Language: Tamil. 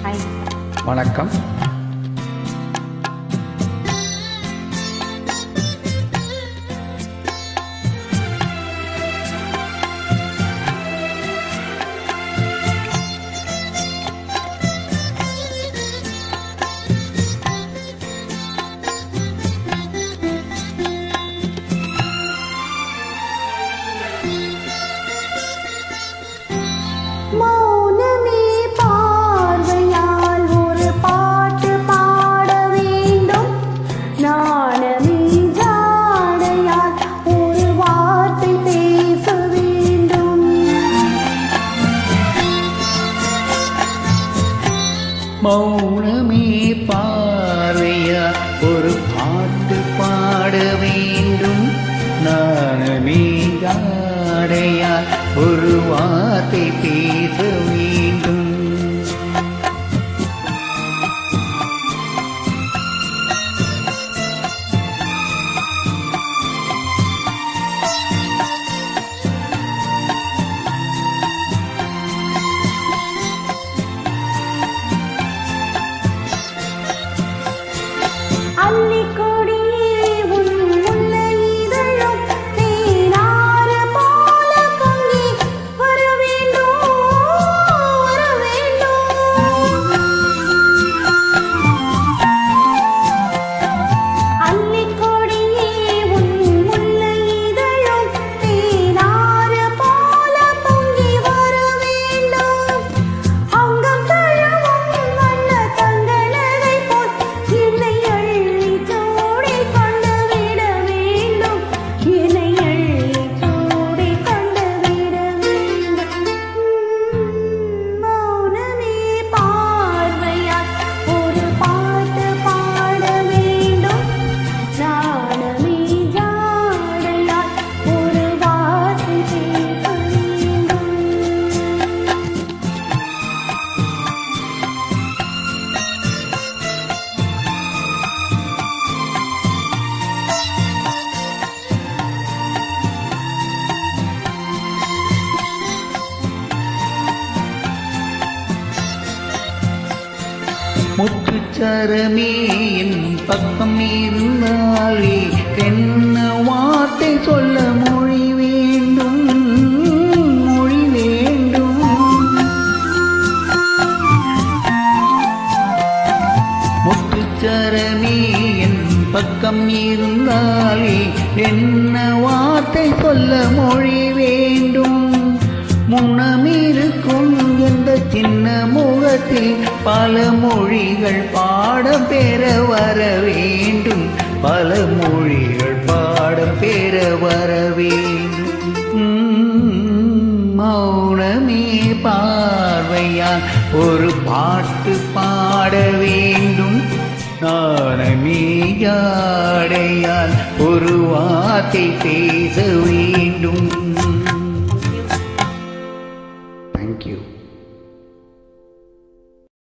ஹாய். வணக்கம். மௌனமே பார்வையால் ஒரு பாட்டு பாட வேண்டும். நாணமே ஜாடையால் ஒரு வார்த்தை பேச வேண்டும். மௌனமே பார்வையால் ஒரு பாட்டு பாட வேண்டும். நாணமே ஜாடையால் ஒரு வார்த்தை பேச வேண்டும். அள்ளிக்கொடியே உன் முல்லை இதழும் தேனாறு போல பொங்கி வர வேண்டும், வர வேண்டும். அள்ளிக்கொடியே உன் முல்லை இதழும் தேனாறு போல பொங்கி வர வேண்டும். அங்கம் தழுவும் வண்ண தங்கலதை போல் என்னை அள்ளி சூடி கொண்டு விட வேண்டும். என்னை அள்ளி சூடி கொண்டு விட வேண்டும். மௌனமே பார்வையால் ஒரு பாட்டு பாட வேண்டும். நாணமே ஜாடையால் ஒரு வார்த்தை பேச வேண்டும். முத்துச்சரமே என் பக்கம் இருந்தாலே என்ன வார்த்தை சொல்ல மொழி வேண்டும், மொழி வேண்டும். முத்துச்சரமே என் பக்கம் இருந்தாலே என்ன வார்த்தை சொல்ல மொழி வேண்டும். முன்னமிருக்கும் எந்த சின்ன முகத்தில் பல மொழிகள் பாடம் பெற வர வேண்டும், பல மொழிகள் பாடம் பெற வர வேண்டும். மௌனமே பார்வையால் ஒரு பாட்டு பாட வேண்டும். நாணமே ஜாடையால் ஒரு வார்த்தை பேச வேண்டும்.